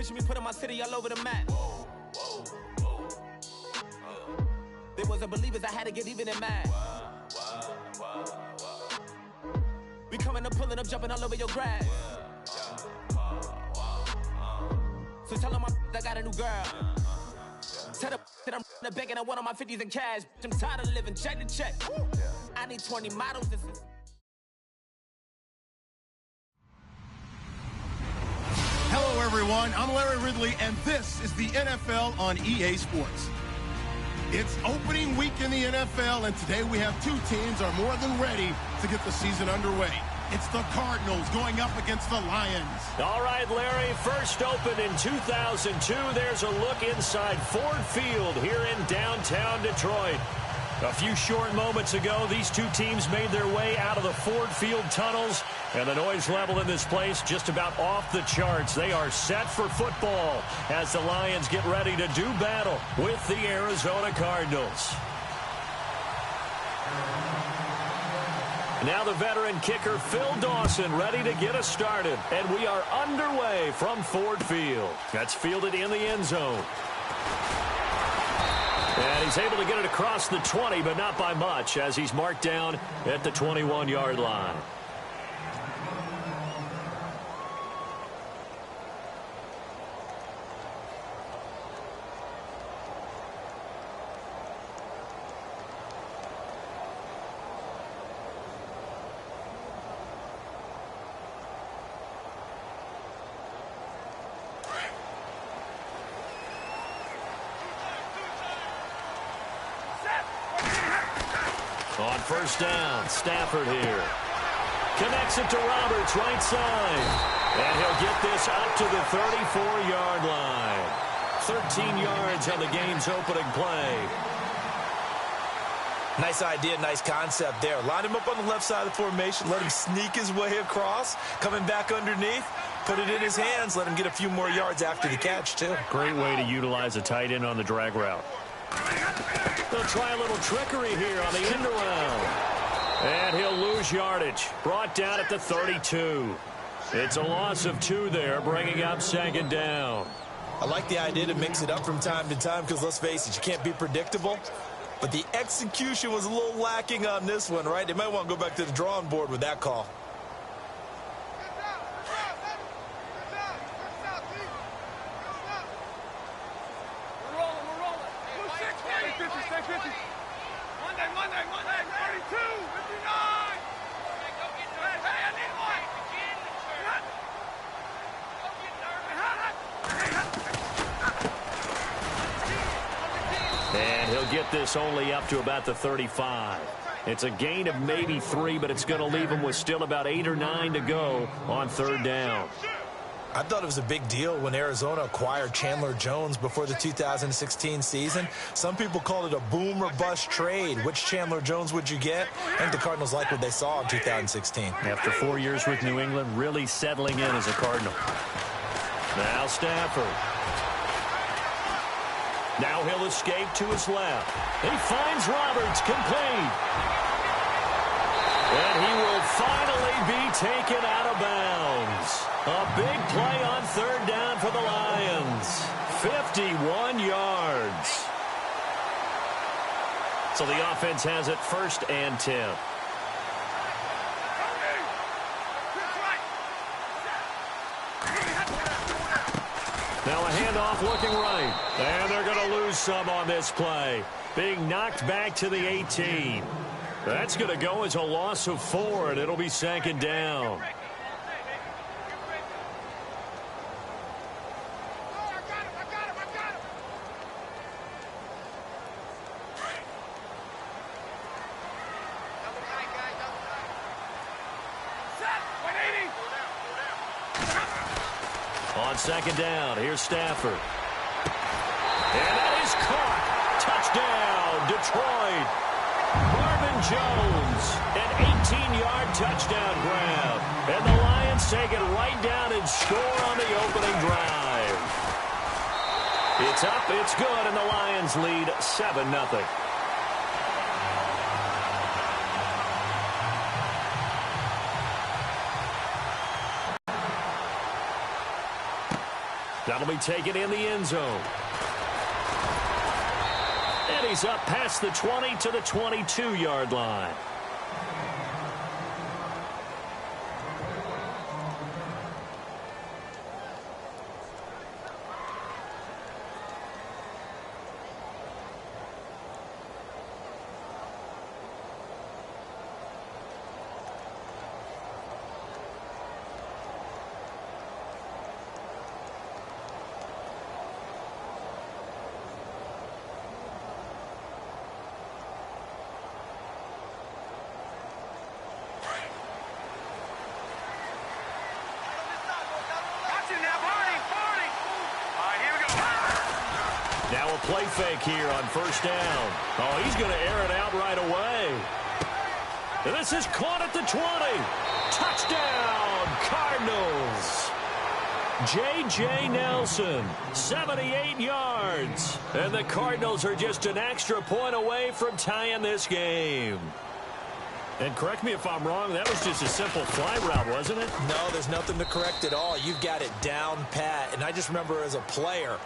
Picture me putting my city all over the map. They wasn't believers, I had to get even and mad. We coming up, pulling up, jumping all over your grass. So tell them I got a new girl. Tell them that I'm the bank and I want all my 50s in cash. I'm tired of living check to check. I need 20 models. Hello, everyone. I'm Larry Ridley, and this is the NFL on EA Sports. It's opening week in the NFL, and today we have two teams are more than ready to get the season underway. It's the Cardinals going up against the Lions. All right, Larry, first opened in 2002. There's a look inside Ford Field here in downtown Detroit. A few short moments ago, these two teams made their way out of the Ford Field tunnels, and the noise level in this place just about off the charts. They are set for football as the Lions get ready to do battle with the Arizona Cardinals. Now the veteran kicker Phil Dawson ready to get us started, and we are underway from Ford Field. That's fielded in the end zone. And he's able to get it across the 20, but not by much, as he's marked down at the 21-yard line. On first down, Stafford here. Connects it to Roberts, right side. And he'll get this up to the 34-yard line. 13 yards on the game's opening play. Nice idea, nice concept there. Line him up on the left side of the formation. Let him sneak his way across. Coming back underneath. Put it in his hands. Let him get a few more yards after the catch, too. Great way to utilize a tight end on the drag route. They'll try a little trickery here on the end around. And he'll lose yardage. Brought down at the 32. It's a loss of 2 there, bringing up second down. I like the idea to mix it up from time to time because, let's face it, you can't be predictable. But the execution was a little lacking on this one, right? They might want to go back to the drawing board with that call. And he'll get this only up to about the 35. It's a gain of maybe 3, but it's going to leave him with still about 8 or 9 to go on third down. I thought it was a big deal when Arizona acquired Chandler Jones before the 2016 season. Some people called it a boom or bust trade. Which Chandler Jones would you get? I think the Cardinals like what they saw in 2016. After 4 years with New England, really settling in as a Cardinal. Now Stafford. Now he'll escape to his left. He finds Roberts, complete. And he will finally be taken out of bounds. A big play on third down for the Lions. 51 yards. So the offense has it first and 10. Now a handoff looking right. And they're going to lose some on this play. Being knocked back to the 18. That's going to go as a loss of 4, and it'll be second down. On second down, here's Stafford. And that is caught. Touchdown, Detroit. Marvin Jones, an 18-yard touchdown grab. And the Lions take it right down and score on the opening drive. It's up, it's good, and the Lions lead 7-0. That'll be taken in the end zone. And he's up past the 20 to the 22-yard line. Now a play fake here on first down. Oh, he's going to air it out right away. And this is caught at the 20. Touchdown, Cardinals. J.J. Nelson, 78 yards. And the Cardinals are just an extra point away from tying this game. And correct me if I'm wrong, that was just a simple fly route, wasn't it? No, there's nothing to correct at all. You've got it down pat. And I just remember as a player,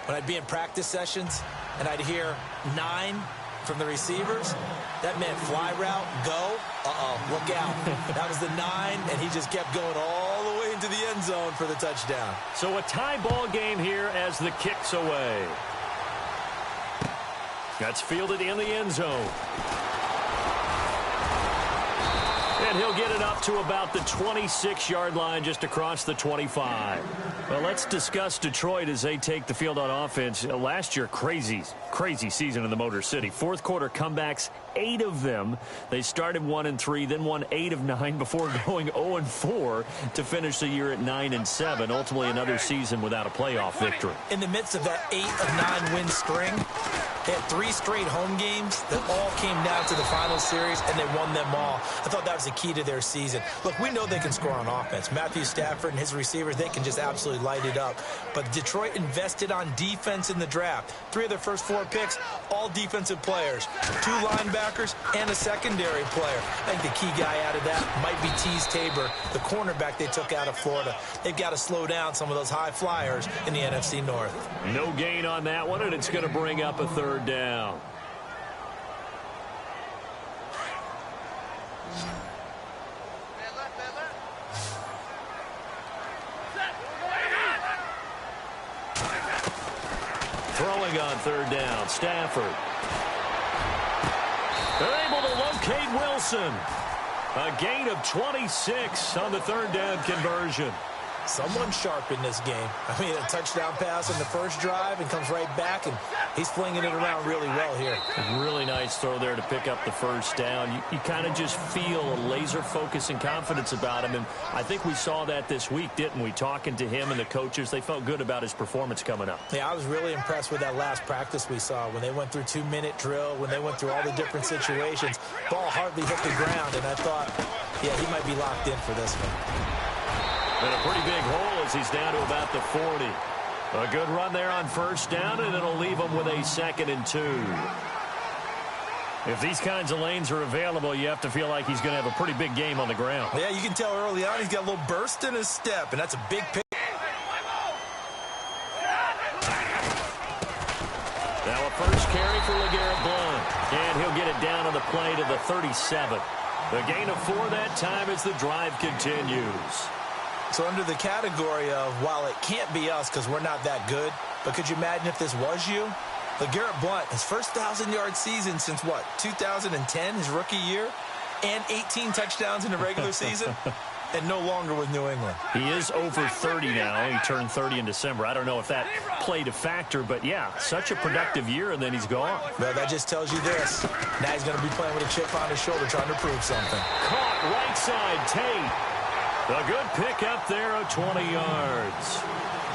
when I'd be in practice sessions and I'd hear 9 from the receivers, that meant fly route, go, look out. That was the 9, and he just kept going all the way into the end zone for the touchdown. So a tie ball game here as the kick's away. That's fielded in the end zone. And he'll get it up to about the 26-yard line, just across the 25. Well, let's discuss Detroit as they take the field on offense. Last year, crazy season in the Motor City. Fourth quarter comebacks, 8 of them. They started 1-3, then won 8 of 9 before going 0-4 to finish the year at 9-7. Ultimately, another season without a playoff victory. In the midst of that 8 of 9 win string, they had 3 straight home games that all came down to the final series, and they won them all. I thought that was the key to their season. Look, we know they can score on offense. Matthew Stafford and his receivers, they can just absolutely light it up. But Detroit invested on defense in the draft. 3 of their first 4 picks, all defensive players. 2 linebackers and a secondary player. I think the key guy out of that might be Teez Tabor, the cornerback they took out of Florida. They've got to slow down some of those high flyers in the NFC North. No gain on that one, and it's going to bring up a third down. Throwing on third down, Stafford. They're able to locate Wilson. A gain of 26 on the third down conversion. Someone sharp in this game. I mean, a touchdown pass on the first drive and comes right back, and he's flinging it around really well here. Really nice throw there to pick up the first down. You kind of just feel a laser focus and confidence about him, and I think we saw that this week, didn't we? Talking to him and the coaches, they felt good about his performance coming up. Yeah, I was really impressed with that last practice we saw when they went through 2-minute drill, when they went through all the different situations. Ball hardly hit the ground, and I thought, yeah, he might be locked in for this one. And a pretty big hole as he's down to about the 40. A good run there on first down, and it'll leave him with a 2nd and 2. If these kinds of lanes are available, you have to feel like he's going to have a pretty big game on the ground. Yeah, you can tell early on he's got a little burst in his step, and that's a big pick. Now a first carry for LeGarrette Blount, and he'll get it down on the play to the 37. The gain of 4 that time as the drive continues. So under the category of, while it can't be us because we're not that good, but could you imagine if this was you? LeGarrette Blount, his first 1,000-yard season since, what, 2010, his rookie year, and 18 touchdowns in the regular season, and no longer with New England. He is over 30 now. He turned 30 in December. I don't know if that played a factor, but, yeah, such a productive year, and then he's gone. Well, that just tells you this. Now he's going to be playing with a chip on his shoulder trying to prove something. Caught right side, Tate. A good pick up there of 20 yards.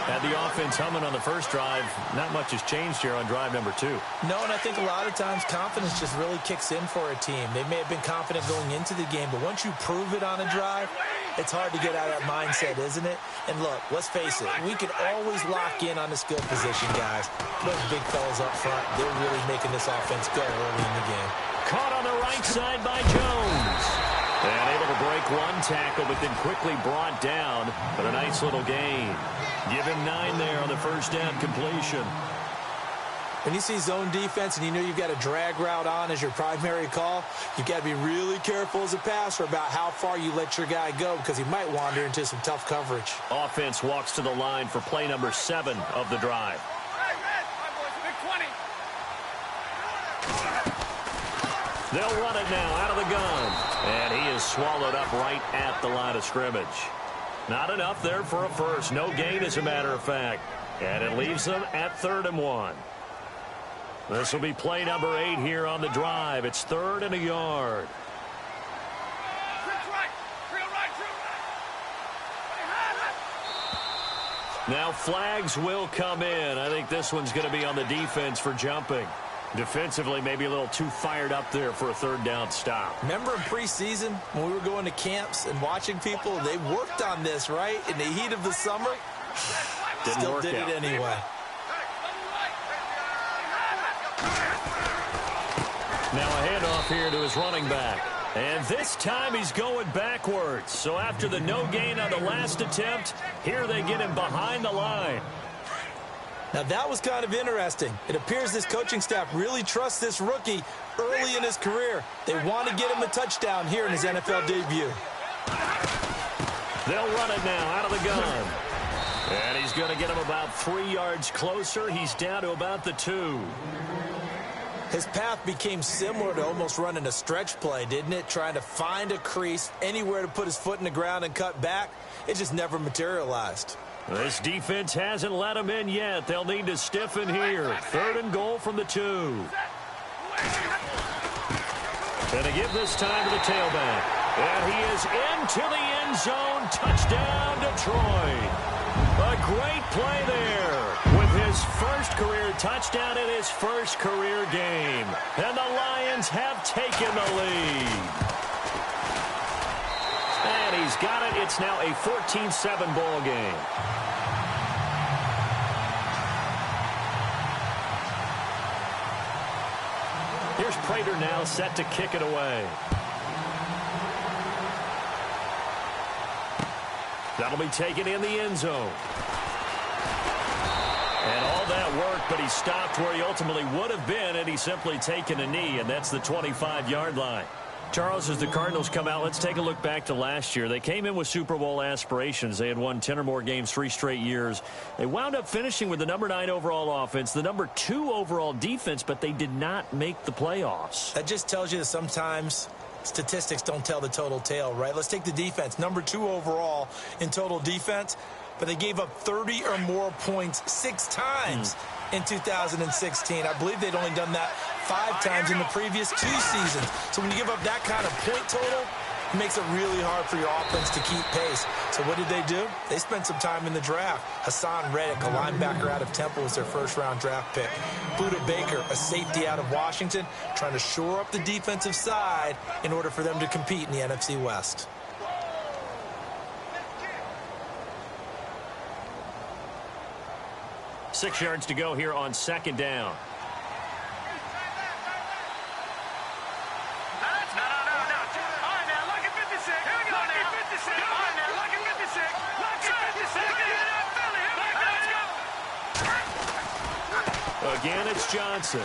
Had the offense humming on the first drive. Not much has changed here on drive number 2. No, and I think a lot of times confidence just really kicks in for a team. They may have been confident going into the game, but once you prove it on a drive, it's hard to get out of that mindset, isn't it? And look, let's face it, we can always lock in on the skill position, guys. Those big fellas up front, they're really making this offense go early in the game. Caught on the right side by Jones. And able to break one tackle, but then quickly brought down. But a nice little gain. Give him 9 there on the first down completion. When you see zone defense and you know you've got a drag route on as your primary call, you've got to be really careful as a passer about how far you let your guy go because he might wander into some tough coverage. Offense walks to the line for play number 7 of the drive. They'll run it now out of the gun. And he is swallowed up right at the line of scrimmage. Not enough there for a first. No gain, as a matter of fact. And it leaves them at 3rd and 1. This will be play number 8 here on the drive. It's 3rd and a yard. Now flags will come in. I think this one's going to be on the defense for jumping. Defensively, maybe a little too fired up there for a 3rd down stop. Remember in preseason when we were going to camps and watching people, they worked on this, right? In the heat of the summer, still did it anyway. Now a handoff here to his running back. And this time he's going backwards. So after the no gain on the last attempt, here they get him behind the line. Now, that was kind of interesting. It appears this coaching staff really trusts this rookie early in his career. They want to get him a touchdown here in his NFL debut. They'll run it now out of the gun. And he's going to get him about 3 yards closer. He's down to about the 2. His path became similar to almost running a stretch play, didn't it? Trying to find a crease, anywhere to put his foot in the ground and cut back. It just never materialized. This defense hasn't let him in yet. They'll need to stiffen here. 3rd and goal from the 2. And to give this time to the tailback. And he is into the end zone. Touchdown, Detroit. A great play there with his first career touchdown in his first career game. And the Lions have taken the lead. And he's got it. It's now a 14-7 ball game. Here's Prater now set to kick it away. That'll be taken in the end zone. And all that work, but he stopped where he ultimately would have been, and he's simply taken a knee, and that's the 25-yard line. Charles, as the Cardinals come out, let's take a look back to last year. They came in with Super Bowl aspirations. They had won 10 or more games 3 straight years. They wound up finishing with the number 9 overall offense, the number 2 overall defense, but they did not make the playoffs. That just tells you that sometimes statistics don't tell the total tale, right? Let's take the defense. Number 2 overall in total defense, but they gave up 30 or more points 6 times in 2016. I believe they'd only done that 5 times in the previous 2 seasons. So when you give up that kind of point total, it makes it really hard for your offense to keep pace. So what did they do? They spent some time in the draft. Hassan Reddick, a linebacker out of Temple, was their first-round draft pick. Budda Baker, a safety out of Washington, trying to shore up the defensive side in order for them to compete in the NFC West. Six yards to go here on 2nd down. Again, it's Johnson.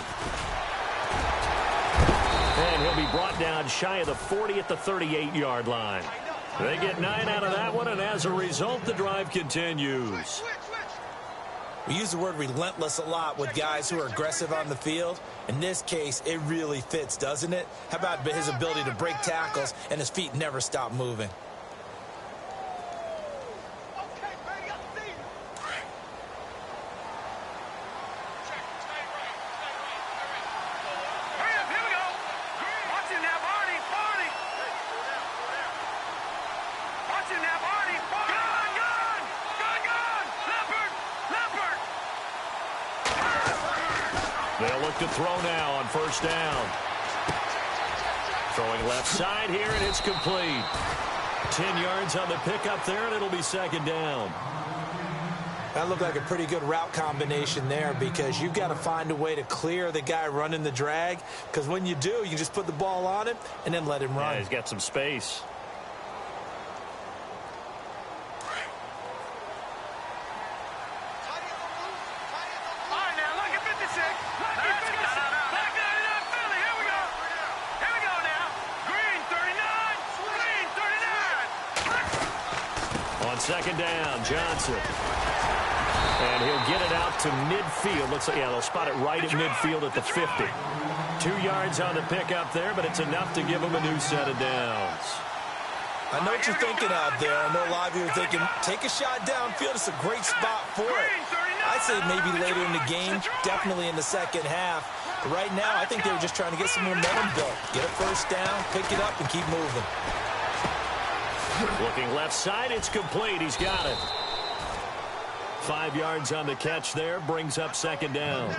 And he'll be brought down shy of the 40 at the 38-yard line. They get 9 out of that one, and as a result, the drive continues. We use the word relentless a lot with guys who are aggressive on the field. In this case, it really fits, doesn't it? How about his ability to break tackles and his feet never stop moving? They'll look to throw now on 1st down. Throwing left side here, and it's complete. 10 yards on the pickup there, and it'll be 2nd down. That looked like a pretty good route combination there because you've got to find a way to clear the guy running the drag, because when you do, you just put the ball on him and then let him run. Yeah, he's got some space. Second down, Johnson. And he'll get it out to midfield. Looks like, yeah, they'll spot it right at midfield at the 50. 2 yards on the pickup there, but it's enough to give him a new set of downs. I know what you're thinking out there. I know a lot of you are thinking, take a shot downfield. It's a great spot for it. I'd say maybe later in the game, definitely in the second half. But right now, I think they were just trying to get some momentum built. Get a first down, pick it up, and keep moving. Looking left side, it's complete. He's got it. 5 yards on the catch there, brings up second down.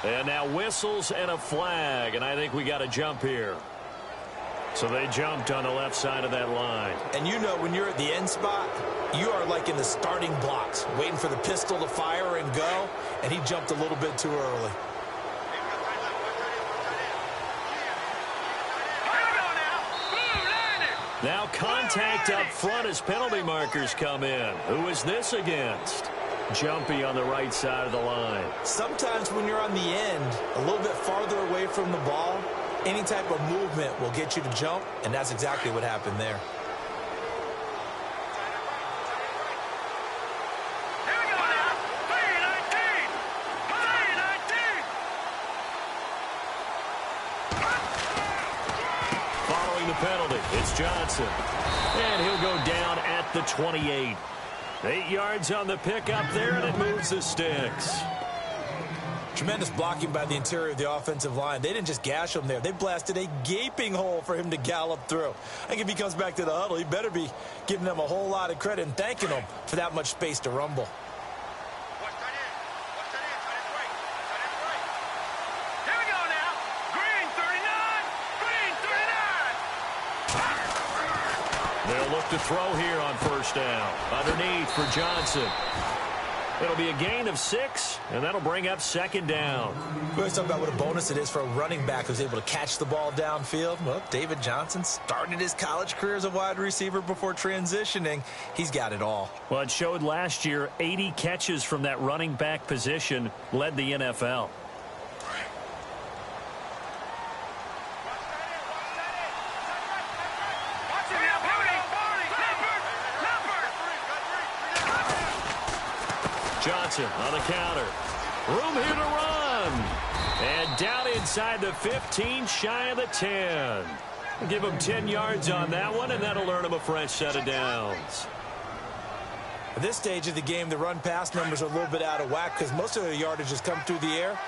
And now whistles and a flag, and I think we got a jump here. So they jumped on the left side of that line. And you know when you're at the end spot, you are like in the starting blocks, waiting for the pistol to fire and go, and he jumped a little bit too early. Now contact up front as penalty markers come in. Who is this against? Jumpy on the right side of the line. Sometimes when you're on the end, a little bit farther away from the ball, any type of movement will get you to jump, and that's exactly what happened there. Here we go now. 3-19. Following the penalty, it's Johnson. And he'll go down at the 28. 8 yards on the pickup there, and it moves the sticks. Tremendous blocking by the interior of the offensive line. They didn't just gash him there. They blasted a gaping hole for him to gallop through. I think if he comes back to the huddle, he better be giving them a whole lot of credit and thanking them for that much space to rumble. Here we go now. Green 39. Green 39. They'll look to throw here on first down. Underneath for Johnson. It'll be a gain of 6, and that'll bring up second down. We always talk about what a bonus it is for a running back who's able to catch the ball downfield. Well, David Johnson started his college career as a wide receiver before transitioning. He's got it all. Well, it showed last year 80 catches from that running back position led the NFL. Johnson on the counter. Room here to run. And down inside the 15, shy of the 10. Give him 10 yards on that one, and that'll earn him a fresh set of downs. At this stage of the game, the run-pass numbers are a little bit out of whack because most of their yardage has come through the air.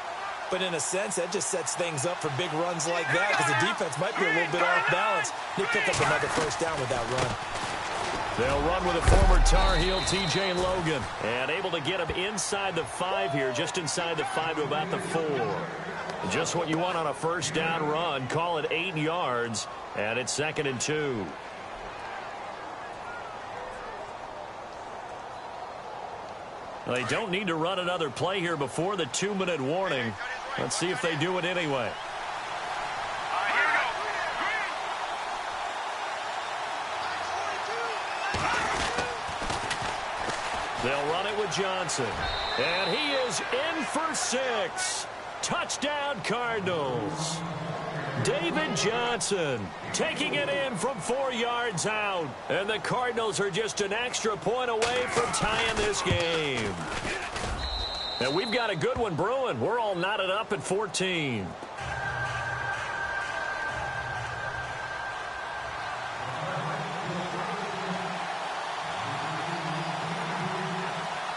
But in a sense, that just sets things up for big runs like that because the defense might be a little bit off balance. They pick up another first down with that run. They'll run with a former Tar Heel, T.J. Logan. And able to get him inside the 5 here, just inside the 5 to about the 4. Just what you want on a first down run. Call it 8 yards, and it's 2nd and 2. They don't need to run another play here before the 2-minute warning. Let's see if they do it anyway. They'll run it with Johnson. And he is in for 6. Touchdown, Cardinals. David Johnson taking it in from 4 yards out. And the Cardinals are just an extra point away from tying this game. And we've got a good one brewing. We're all knotted up at 14.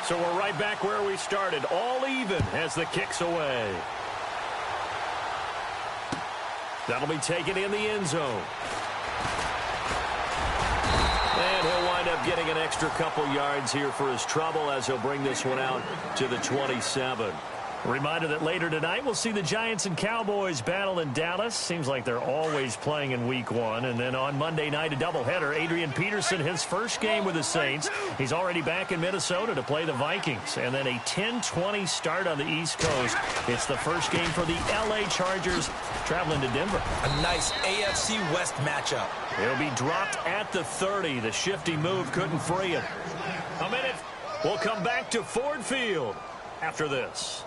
So we're right back where we started, all even as the kick's away. That'll be taken in the end zone. And he'll wind up getting an extra couple yards here for his trouble as he'll bring this one out to the 27. A reminder that later tonight we'll see the Giants and Cowboys battle in Dallas. Seems like they're always playing in week 1. And then on Monday night, a doubleheader. Adrian Peterson, his first game with the Saints. He's already back in Minnesota to play the Vikings. And then a 10-20 start on the East Coast. It's the first game for the L.A. Chargers traveling to Denver. A nice AFC West matchup. He'll be dropped at the 30. The shifty move couldn't free him. A minute. We'll come back to Ford Field after this.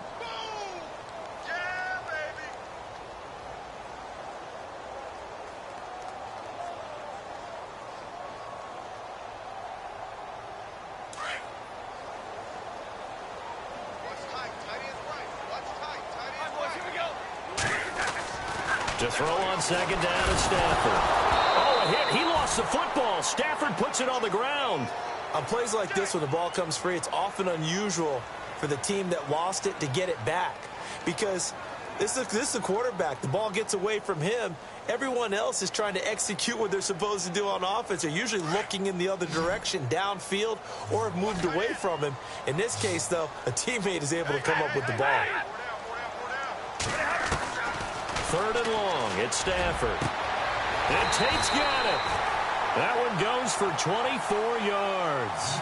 To throw on second down to Stafford. Oh, a hit. He lost the football. Stafford puts it on the ground. On plays like this, when the ball comes free, it's often unusual for the team that lost it to get it back. Because this is the quarterback. The ball gets away from him. Everyone else is trying to execute what they're supposed to do on offense. They're usually looking in the other direction, downfield, or have moved away from him. In this case, though, a teammate is able to come up with the ball. Third and long. It's Stafford. And Tate's got it. That one goes for 24 yards.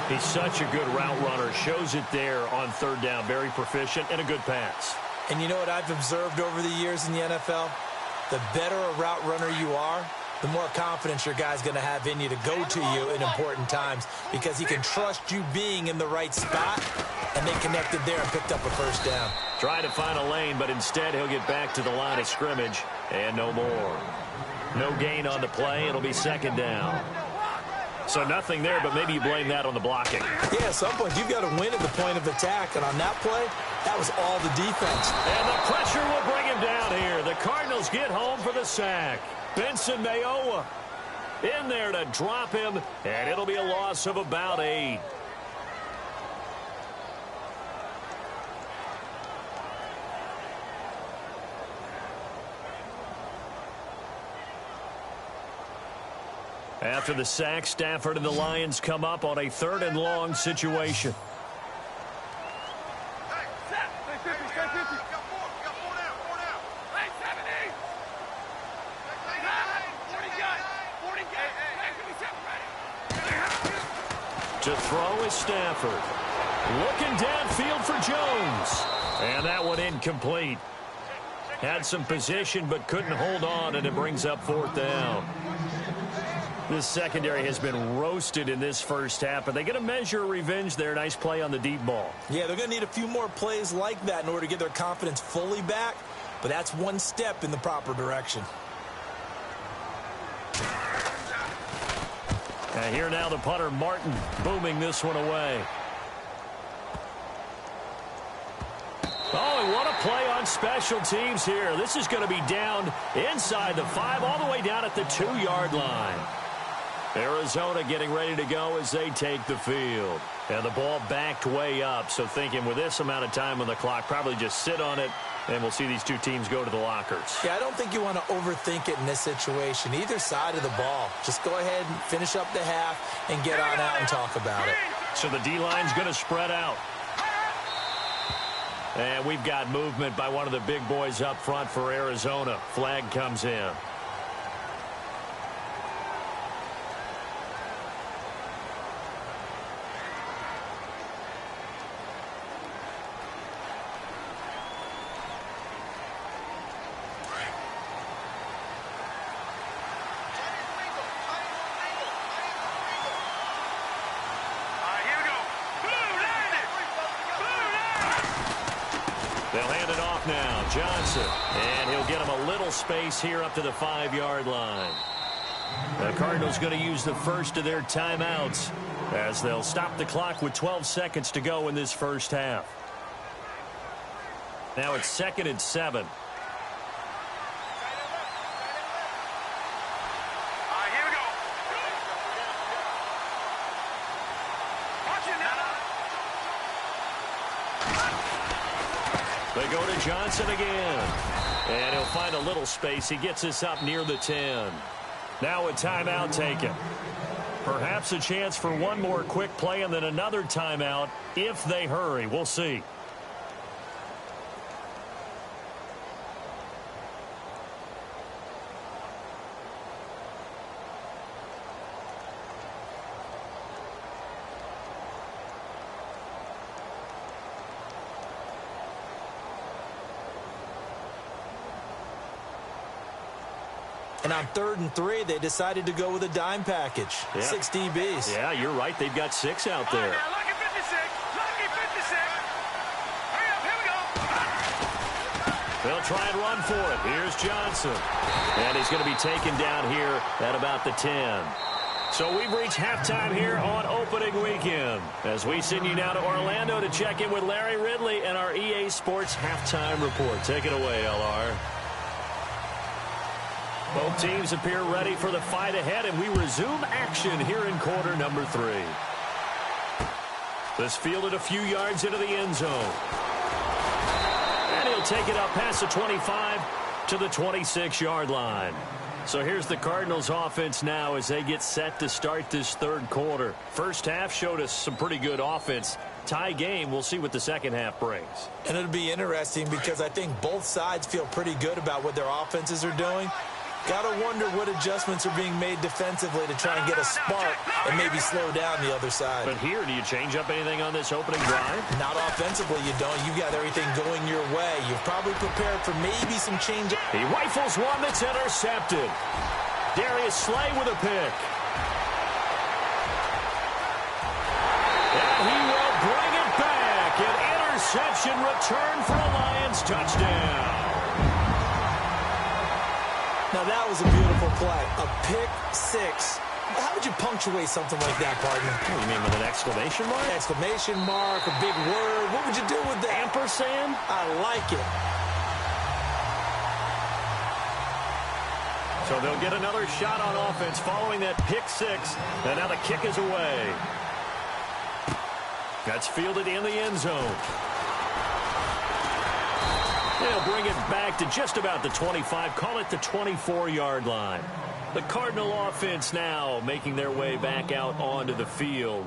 He's such a good route runner. Shows it there on third down. Very proficient and a good pass. And you know what I've observed over the years in the NFL? The better a route runner you are, the more confidence your guy's going to have in you to go to you in important times because he can trust you being in the right spot, and they connected there and picked up a first down. Trying to find a lane, but instead he'll get back to the line of scrimmage, and no more. No gain on the play. It'll be second down. So nothing there, but maybe you blame that on the blocking. Yeah, at some point you've got to win at the point of attack, and on that play, that was all the defense. And the pressure will bring him down here. The Cardinals get home for the sack. Benson Mayowa in there to drop him, and it'll be a loss of about 8. After the sack, Stafford and the Lions come up on a third and long situation. To throw is Stafford. Looking downfield for Jones. And that one incomplete. Had some position but couldn't hold on, and it brings up fourth down. This secondary has been roasted in this first half, but they get a measure of revenge there. Nice play on the deep ball. Yeah, they're going to need a few more plays like that in order to get their confidence fully back, but that's one step in the proper direction. And here now the punter, Martin, booming this one away. Oh, and what a play on special teams here. This is going to be down inside the 5, all the way down at the 2-yard line. Arizona getting ready to go as they take the field. And the ball backed way up, so thinking with this amount of time on the clock, probably just sit on it, and we'll see these two teams go to the lockers. Yeah, I don't think you want to overthink it in this situation. Either side of the ball. Just go ahead and finish up the half and get on out and talk about it. So the D-line's going to spread out. And we've got movement by one of the big boys up front for Arizona. Flag comes in. They'll hand it off now. Johnson. And he'll get him a little space here up to the 5-yard line. The Cardinals going to use the first of their timeouts as they'll stop the clock with 12 seconds to go in this first half. Now it's 2nd and 7. Johnson again. And he'll find a little space. He gets us up near the 10. Now a timeout taken. Perhaps a chance for one more quick play and then another timeout if they hurry. We'll see. And on 3rd and 3, they decided to go with a dime package. Yeah. 6 DBs. Yeah, you're right. They've got 6 out there. Now, lucky 56. Lucky 56. Hurry up, here we go. They'll try and run for it. Here's Johnson. And he's going to be taken down here at about the 10. So we've reached halftime here on opening weekend. As we send you now to Orlando to check in with Larry Ridley and our EA Sports halftime report. Take it away, LR. Both teams appear ready for the fight ahead, and we resume action here in quarter number 3. This fielded a few yards into the end zone. And he'll take it up past the 25 to the 26-yard line. So here's the Cardinals offense now as they get set to start this third quarter. First half showed us some pretty good offense. Tie game, we'll see what the second half brings. And it'll be interesting because I think both sides feel pretty good about what their offenses are doing. Gotta wonder what adjustments are being made defensively to try and get a spark and maybe slow down the other side. But here, do you change up anything on this opening drive? Not offensively, you don't. You've got everything going your way. You've probably prepared for maybe some change. He rifles one that's intercepted. Darius Slay with a pick. And he will bring it back. An interception return for a Lions touchdown. Now, that was a beautiful play. A pick 6. How would you punctuate something like that, partner? What, you mean with an exclamation mark? Exclamation mark, a big word. What would you do with that? Ampersand? I like it. So they'll get another shot on offense following that pick 6. And now the kick is away. That's fielded in the end zone. They'll bring it back to just about the 25. Call it the 24-yard line. The Cardinal offense now making their way back out onto the field.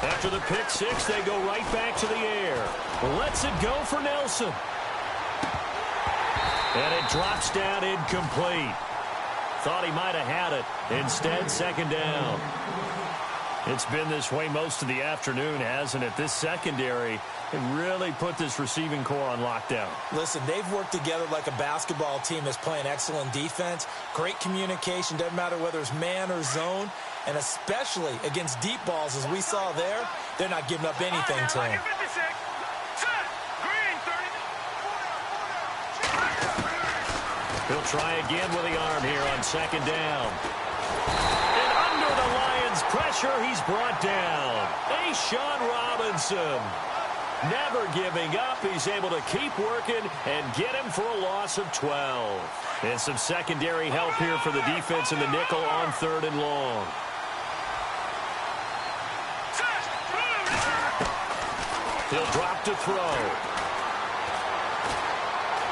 After the pick 6, they go right back to the air. Lets it go for Nelson. And it drops down incomplete. Thought he might have had it. Instead, second down. It's been this way most of the afternoon, hasn't it? This secondary really put this receiving core on lockdown. Listen, they've worked together like a basketball team that's playing excellent defense. Great communication. Doesn't matter whether it's man or zone. And especially against deep balls, as we saw there, they're not giving up anything to him. He'll try again with the arm here on second down. And under the Lions' pressure, he's brought down. Sean Robinson. Never giving up. He's able to keep working and get him for a loss of 12. And some secondary help here for the defense in the nickel on 3rd and long. He'll drop to throw.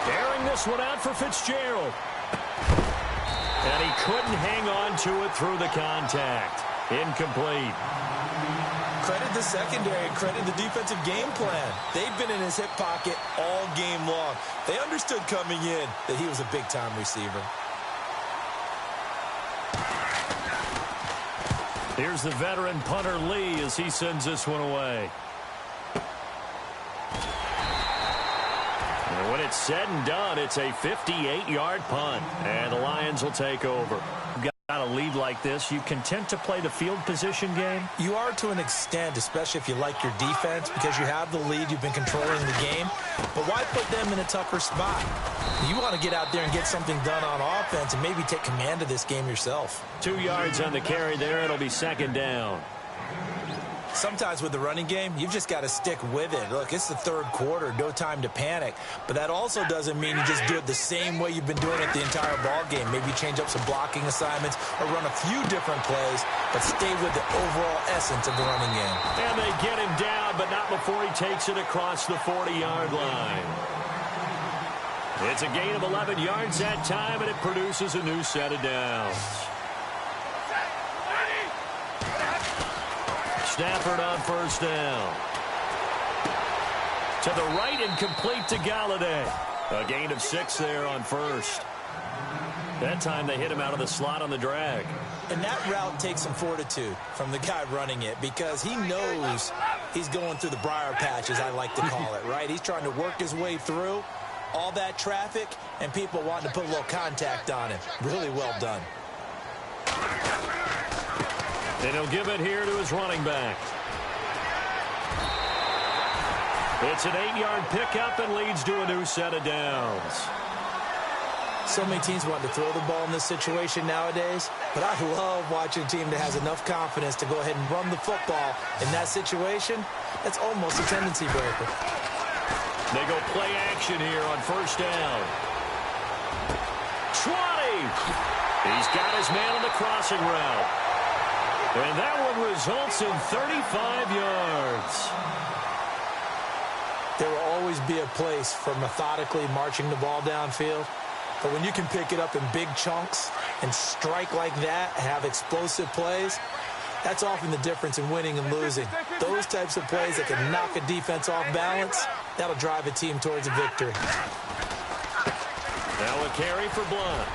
Airing this one out for Fitzgerald. And he couldn't hang on to it through the contact. Incomplete. Credit the secondary, credit the defensive game plan. They've been in his hip pocket all game long. They understood coming in that he was a big-time receiver. Here's the veteran punter Lee as he sends this one away. And when it's said and done, it's a 58-yard punt. And the Lions will take over. Got a lead like this, you content to play the field position game? You are to an extent, especially if you like your defense, because you have the lead, you've been controlling the game. But why put them in a tougher spot? You want to get out there and get something done on offense and maybe take command of this game yourself. 2 yards on the carry there. It'll be second down. Sometimes with the running game, you've just got to stick with it. Look, it's the third quarter, no time to panic. But that also doesn't mean you just do it the same way you've been doing it the entire ball game. Maybe change up some blocking assignments or run a few different plays, but stay with the overall essence of the running game. And they get him down, but not before he takes it across the 40-yard line. It's a gain of 11 yards that time, and it produces a new set of downs. Stafford on first down. To the right and complete to Galladay. A gain of 6 there on first. That time they hit him out of the slot on the drag. And that route takes some fortitude from the guy running it because he knows he's going through the briar patch, as I like to call it, right? He's trying to work his way through all that traffic and people wanting to put a little contact on him. Really well done. And he'll give it here to his running back. It's an 8-yard pickup and leads to a new set of downs. So many teams want to throw the ball in this situation nowadays, but I love watching a team that has enough confidence to go ahead and run the football in that situation. That's almost a tendency breaker. They go play action here on first down. 20! He's got his man on the crossing route. And that one results in 35 yards. There will always be a place for methodically marching the ball downfield. But when you can pick it up in big chunks and strike like that, have explosive plays, that's often the difference in winning and losing. Those types of plays that can knock a defense off balance, that'll drive a team towards a victory. Now a carry for Blunt.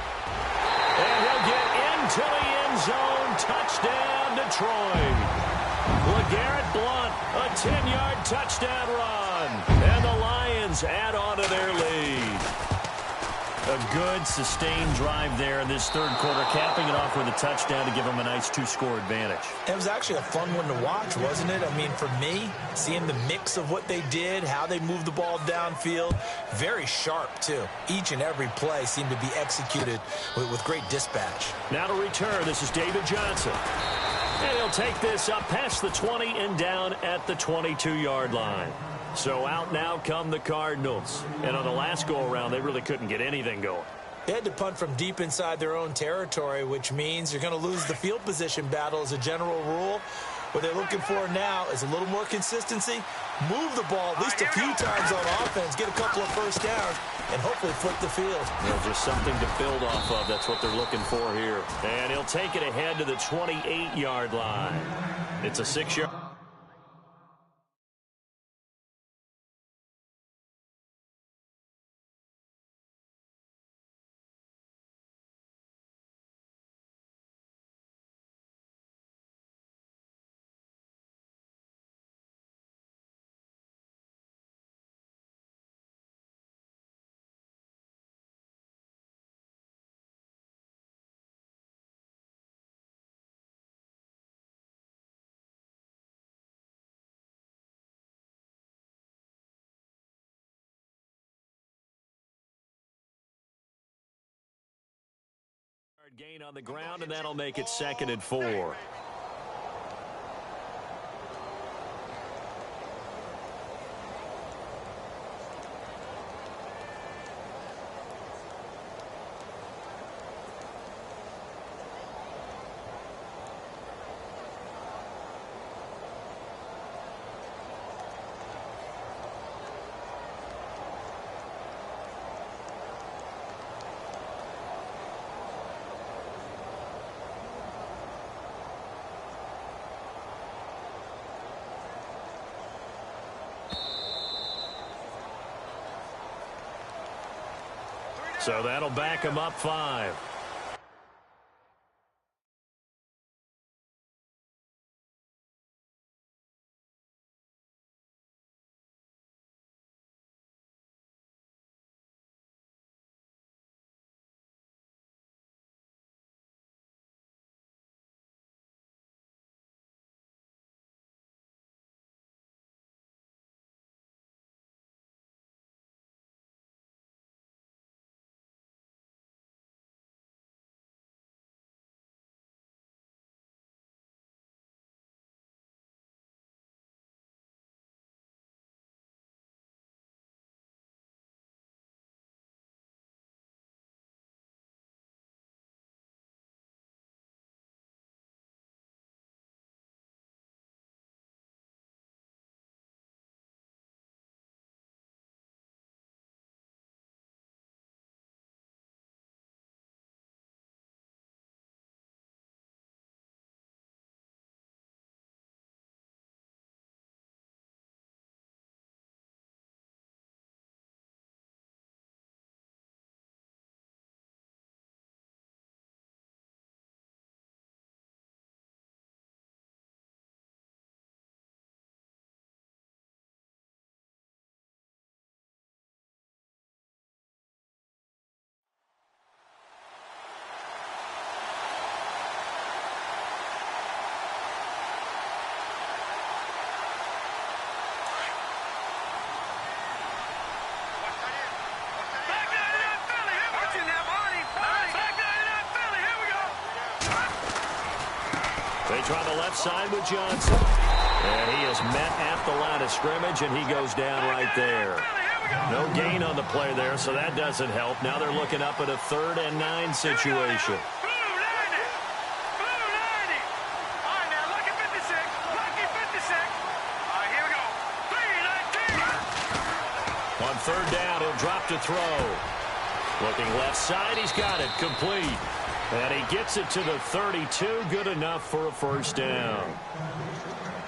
And he'll get into the end zone. Touchdown, Detroit. LeGarrette Blunt, a 10-yard touchdown run. And the Lions add on to their lead. A good, sustained drive there in this third quarter, capping it off with a touchdown to give them a nice 2-score advantage. It was actually a fun one to watch, wasn't it? I mean, for me, seeing the mix of what they did, how they moved the ball downfield, very sharp, too. Each and every play seemed to be executed with great dispatch. Now to return, this is David Johnson. And he'll take this up past the 20 and down at the 22-yard line. So out now come the Cardinals. And on the last go-around, they really couldn't get anything going. They had to punt from deep inside their own territory, which means you're going to lose the field position battle as a general rule. What they're looking for now is a little more consistency, move the ball at least a few times on offense, get a couple of first downs, and hopefully flip the field. Just something to build off of. That's what they're looking for here. And he'll take it ahead to the 28-yard line. It's a 6-yard. Gain on the ground, and that'll make it 2nd and 4. So that'll back him up 5. They try the left side with Johnson. And he is met at the line of scrimmage, and he goes down right there. No gain on the play there, so that doesn't help. Now they're looking up at a 3rd and 9 situation. On 3rd down, he'll drop to throw. Looking left side, he's got it, complete. And he gets it to the 32, good enough for a 1st down.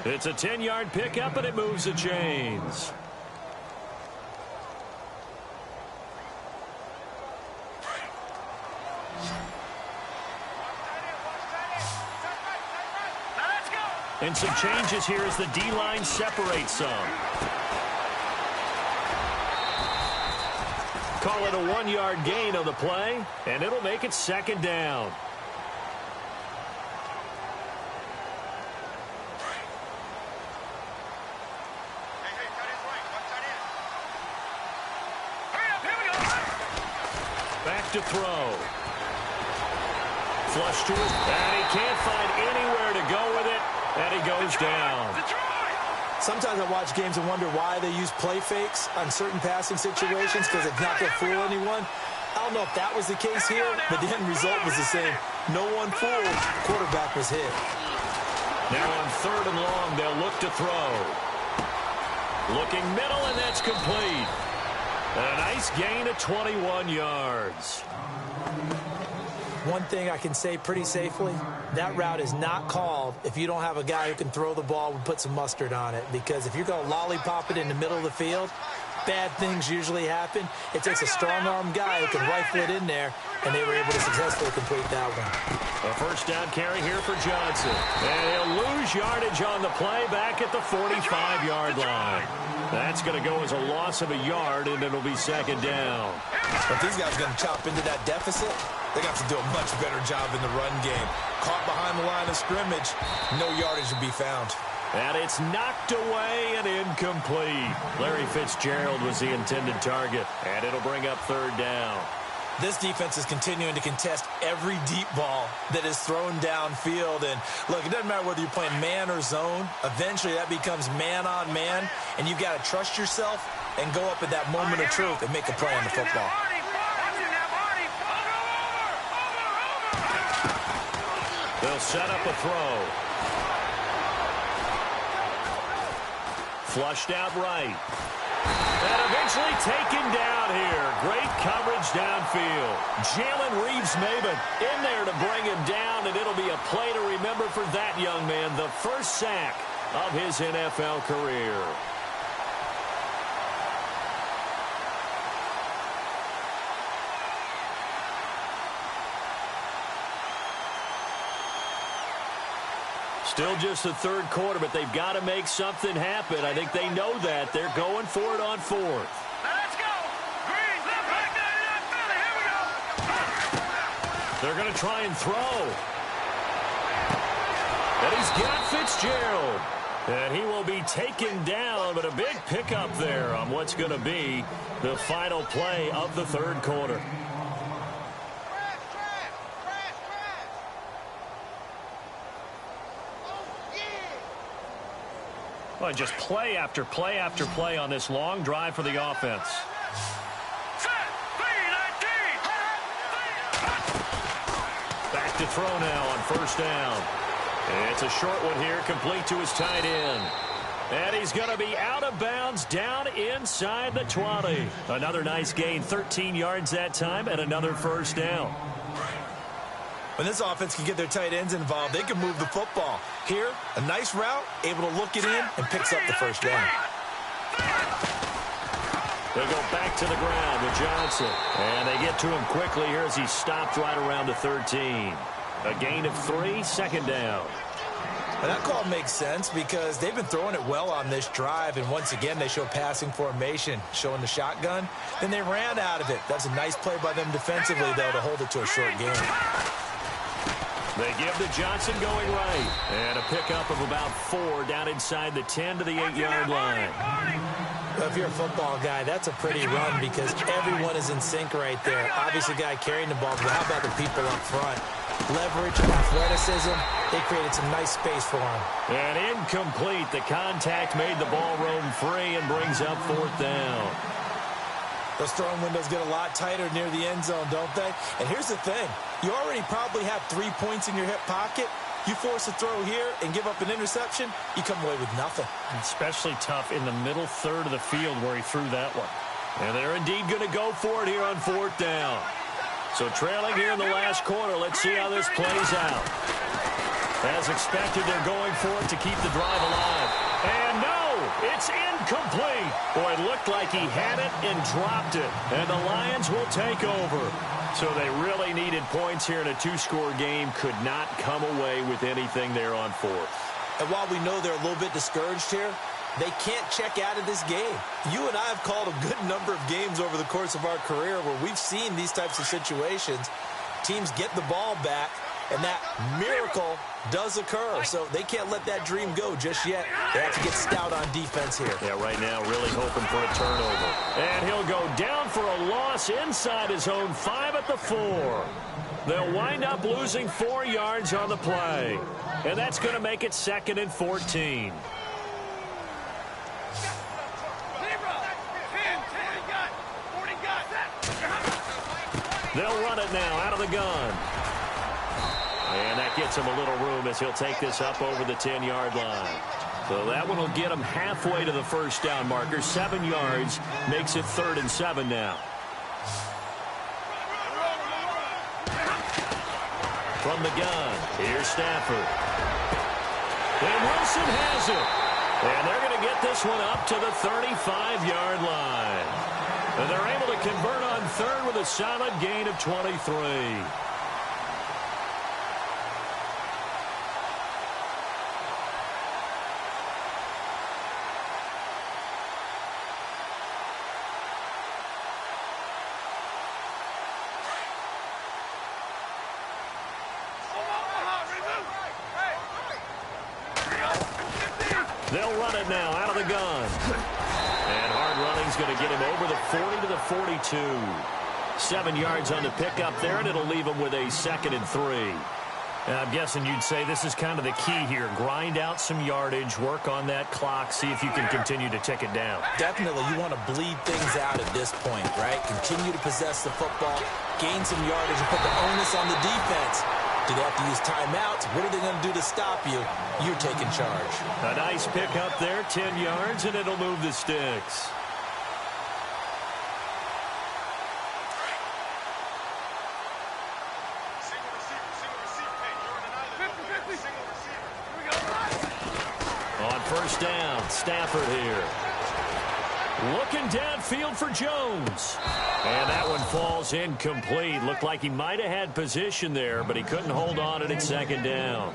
It's a 10-yard pickup, and it moves the chains. And some changes here as the D-line separates some. Call it a 1-yard gain on the play, and it'll make it 2nd down. Back to throw. Flush to it, and he can't find anywhere to go with it, and he goes down. Sometimes I watch games and wonder why they use play fakes on certain passing situations because it's not going to fool anyone. I don't know if that was the case here, but the end result was the same. No one fooled. Quarterback was hit. Now on 3rd and long, they'll look to throw. Looking middle, and that's complete. A nice gain of 21 yards. One thing I can say pretty safely, that route is not called if you don't have a guy who can throw the ball and put some mustard on it. Because if you're going to lollipop it in the middle of the field, bad things usually happen. It takes a strong-arm guy who can rifle it in there, and they were able to successfully complete that one. A 1st down carry here for Johnson. And he'll lose yardage on the play back at the 45-yard line. That's going to go as a loss of a yard, and it'll be 2nd down. If these guys are going to chop into that deficit, they're going to have to do a much better job in the run game. Caught behind the line of scrimmage, no yardage to be found. And it's knocked away and incomplete. Larry Fitzgerald was the intended target, and it'll bring up 3rd down. This defense is continuing to contest every deep ball that is thrown downfield. And, look, it doesn't matter whether you're playing man or zone. Eventually, that becomes man-on-man, and you've got to trust yourself and go up at that moment of truth and make a play on the football. They'll set up a throw. Flushed out right. And eventually taken down here. Great coverage downfield. Jalen Reeves-Maybin in there to bring him down, and it'll be a play to remember for that young man. The 1st sack of his NFL career. Still just the 3rd quarter, but they've got to make something happen. I think they know that. They're going for it on 4th. Let's go. Green, left, right, Philly. Here we go. They're going to try and throw. And he's got Fitzgerald. And he will be taken down, but a big pickup there on what's going to be the final play of the 3rd quarter. Well, just play after play after play on this long drive for the offense. Back to throw now on 1st down. It's a short one here, complete to his tight end. And he's going to be out of bounds down inside the 20. Another nice gain, 13 yards that time, and another 1st down. When this offense can get their tight ends involved, they can move the football. Here, a nice route, able to look it in, and picks up the 1st down. They go back to the ground with Johnson. And they get to him quickly here as he stopped right around the 13. A gain of 3, 2nd down. And that call makes sense because they've been throwing it well on this drive, and once again they show passing formation, showing the shotgun. Then they ran out of it. That's a nice play by them defensively, though, to hold it to a short game. They give to Johnson going right. And a pickup of about 4 down inside the 10 to the 8-yard line. Well, if you're a football guy, that's a pretty run because everyone is in sync right there. Obviously, the guy carrying the ball, but how about the people up front? leverage, athleticism. They created some nice space for him. And incomplete. The contact made the ball roam free and brings up 4th down. Those throwing windows get a lot tighter near the end zone, don't they? And here's the thing. You already probably have 3 points in your hip pocket. You force a throw here and give up an interception, you come away with nothing. Especially tough in the middle third of the field where he threw that one. And they're indeed going to go for it here on 4th down. So trailing here in the last quarter, let's see how this plays out. As expected, they're going for it to keep the drive alive. And no, it's incomplete. Boy, it looked like he had it and dropped it. And the Lions will take over. So they really needed points here in a 2-score game. Could not come away with anything there on 4th. And while we know they're a little bit discouraged here, they can't check out of this game. You and I have called a good number of games over the course of our career where we've seen these types of situations. Teams get the ball back, and that miracle does occur. So they can't let that dream go just yet. They have to get stout on defense here. Yeah, right now really hoping for a turnover. And he'll go down for a loss inside his own 5 at the 4. They'll wind up losing 4 yards on the play. And that's going to make it 2nd and 14. They'll run it now out of the gun. And that gets him a little room as he'll take this up over the 10-yard line. So that one will get him halfway to the 1st down marker. 7 yards makes it 3rd and 7 now. From the gun, here's Stafford. And Wilson has it. And they're going to get this one up to the 35-yard line. And they're able to convert on 3rd with a solid gain of 23. They'll run it now out of the gun. And hard running's going to get him over the 40 to the 42. 7 yards on the pickup there, and it'll leave him with a 2nd and 3. And I'm guessing you'd say this is kind of the key here. Grind out some yardage, work on that clock, see if you can continue to tick it down. Definitely, you want to bleed things out at this point, right? Continue to possess the football, gain some yardage, and put the onus on the defense. Do they have to use timeouts? What are they going to do to stop you? You're taking charge. A nice pick up there, 10 yards, and it'll move the sticks. On 1st down, Stafford here. Looking downfield for Jones. And that one falls incomplete. Looked like he might have had position there, but he couldn't hold on and it's 2nd down.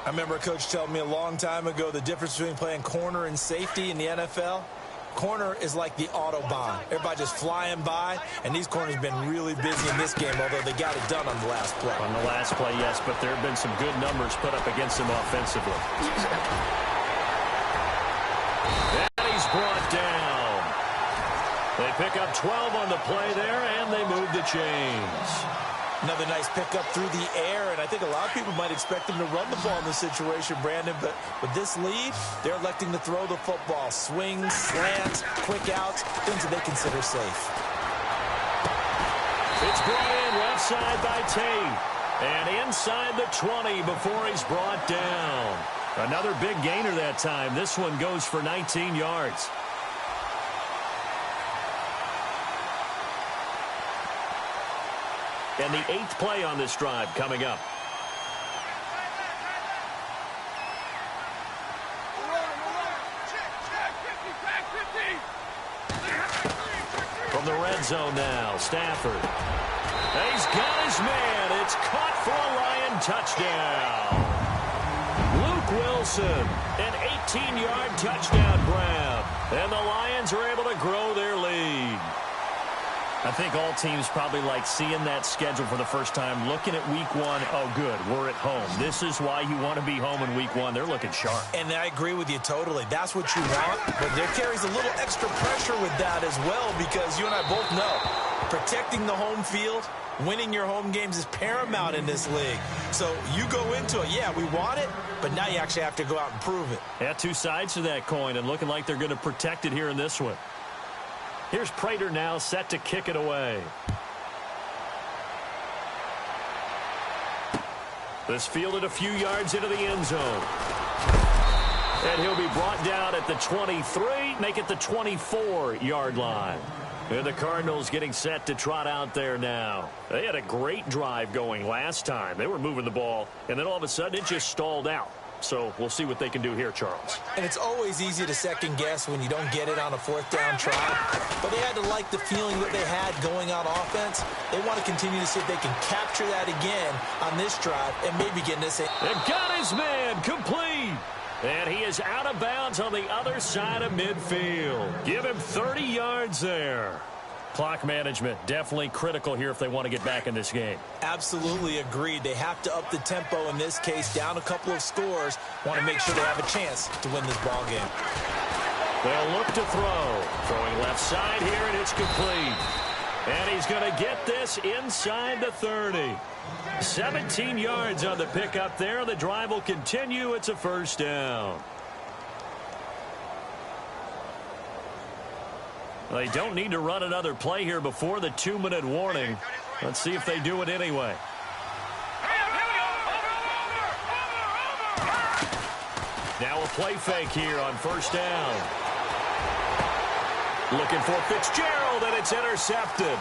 I remember a coach telling me a long time ago the difference between playing corner and safety in the NFL. Corner is like the Autobahn. Everybody just flying by, and these corners have been really busy in this game, although they got it done on the last play. On the last play, yes, but there have been some good numbers put up against them offensively. And he's brought down. They pick up 12 on the play there, and they move the chains. Another nice pickup through the air, and I think a lot of people might expect them to run the ball in this situation, Brandon, but with this lead, they're electing to throw the football. Swings, slants, quick outs, things that they consider safe. It's brought in left side by Tate, and inside the 20 before he's brought down. Another big gainer that time. This one goes for 19 yards. And the 8th play on this drive coming up. From the red zone now, Stafford. He's got his man. It's caught for a Lion touchdown. Luke Wilson, an 18-yard touchdown grab. And the Lions are able to grow their lead. I think all teams probably like seeing that schedule for the first time, looking at week 1. Oh, good, we're at home. This is why you want to be home in week 1. They're looking sharp. And I agree with you totally. That's what you want, but there carries a little extra pressure with that as well because you and I both know Protecting the home field, winning your home games is paramount in this league. So you go into it, yeah, we want it, but now you actually have to go out and prove it. Yeah, two sides to that coin, and looking like they're going to protect it here in this one. Here's Prater now set to kick it away. This fielded a few yards into the end zone. And he'll be brought down at the 23, make it the 24-yard line. And the Cardinals getting set to trot out there now. They had a great drive going last time. They were moving the ball, and then all of a sudden it just stalled out. So we'll see what they can do here, Charles. And it's always easy to second guess when you don't get it on a fourth down try. But they had to like the feeling that they had going on offense. They want to continue to see if they can capture that again on this drive and maybe get this. And got his man complete. And he is out of bounds on the other side of midfield. Give him 30 yards there. Clock management definitely critical here if they want to get back in this game. Absolutely agreed. They have to up the tempo in this case, down a couple of scores. Want to make sure they have a chance to win this ball game. They'll look to throw. Throwing left side here, and it's complete. And he's going to get this inside the 30. 17 yards on the pickup there. The drive will continue. It's a first down. They don't need to run another play here before the 2-minute warning. Let's see if they do it anyway. Now a play fake here on first down. Looking for Fitzgerald, and it's intercepted.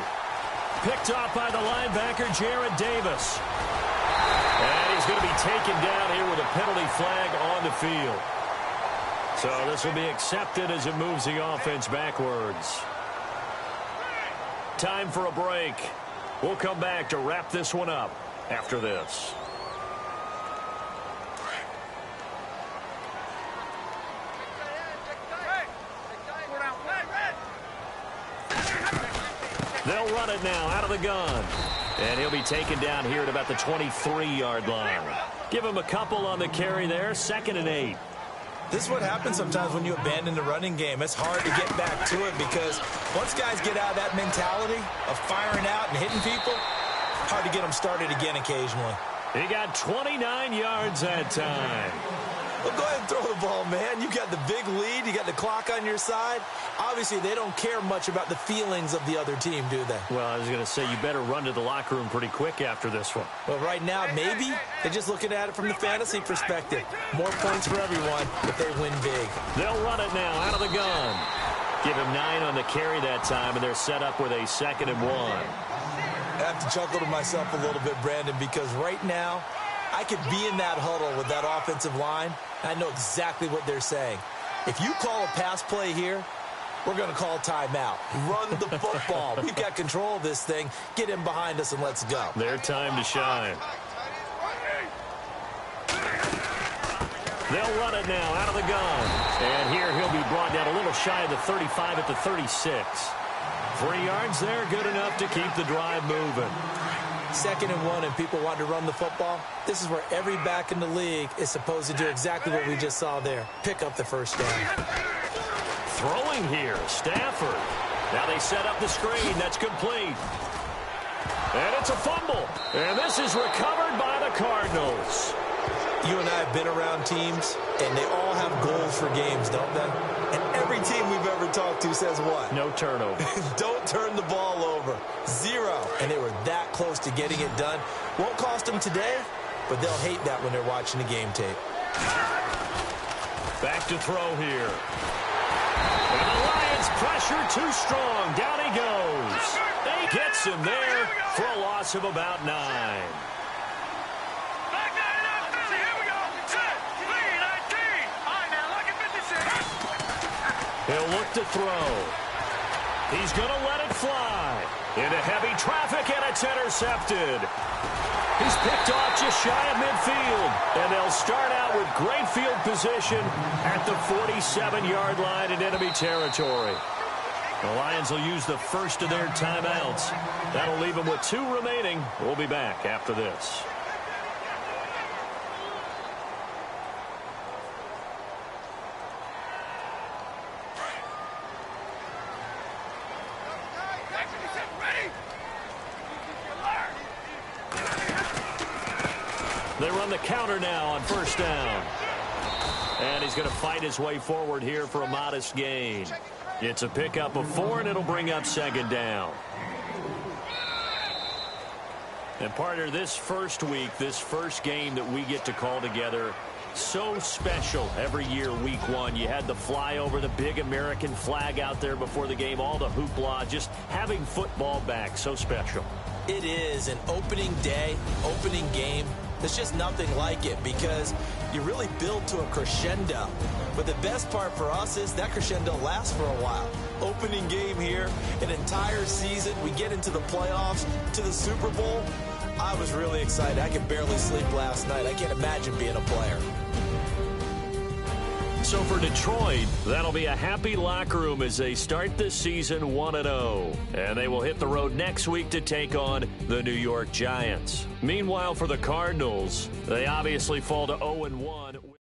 Picked off by the linebacker, Jared Davis. And he's going to be taken down here with a penalty flag on the field. So this will be accepted as it moves the offense backwards. Time for a break. We'll come back to wrap this one up after this. They'll run it now out of the gun. And he'll be taken down here at about the 23-yard line. Give him a couple on the carry there. 2nd and 8. This is what happens sometimes when you abandon the running game. It's hard to get back to it because once guys get out of that mentality of firing out and hitting people, hard to get them started again occasionally. He got 29 yards that time. Well, go ahead and throw the ball, man. You got the big lead. You got the clock on your side. Obviously, they don't care much about the feelings of the other team, do they? Well, I was going to say you better run to the locker room pretty quick after this one. Well, right now, maybe. They're just looking at it from the fantasy perspective. More points for everyone if they win big. They'll run it now out of the gun. Give him 9 on the carry that time, and they're set up with a 2nd and 1. I have to chuckle to myself a little bit, Brandon, because right now, I could be in that huddle with that offensive line. I know exactly what they're saying. If you call a pass play here, we're going to call timeout. Run the football. We've got control of this thing. Get him behind us and let's go. Their time to shine. They'll run it now out of the gun. And here he'll be brought down a little shy of the 35 at the 36. 3 yards there, good enough to keep the drive moving. 2nd and 1 and people want to run the football. This is where every back in the league is supposed to do exactly what we just saw there. Pick up the first down. Throwing here, Stafford. Now they set up the screen. That's complete. And it's a fumble. And this is recovered by the Cardinals. You and I have been around teams, and they all have goals for games, don't they? And every team we've ever talked to says what? No turnover. Don't turn the ball over. 0. And they were that close to getting it done. Won't cost them today, but they'll hate that when they're watching the game tape. Back to throw here. And the Lions pressure too strong. Down he goes. They gets him there for a loss of about 9. He'll look to throw. He's going to let it fly. Into heavy traffic, and it's intercepted. He's picked off just shy of midfield. And they'll start out with great field position at the 47-yard line in enemy territory. The Lions will use the first of their timeouts. That'll leave them with 2 remaining. We'll be back after this. Ready? They run the counter now on first down. And he's going to fight his way forward here for a modest gain. It's a pickup of 4, and it'll bring up second down. And partner, this first week, this first game that we get to call together, so special every year, week 1. You had the flyover, the big American flag out there before the game, all the hoopla, just having football back, so special. It is an opening day, opening game. There's just nothing like it because you really build to a crescendo. But the best part for us is that crescendo lasts for a while. Opening game here, an entire season. We get into the playoffs, to the Super Bowl. I was really excited. I could barely sleep last night. I can't imagine being a player. So for Detroit, that'll be a happy locker room as they start this season 1-0. And they will hit the road next week to take on the New York Giants. Meanwhile, for the Cardinals, they obviously fall to 0-1.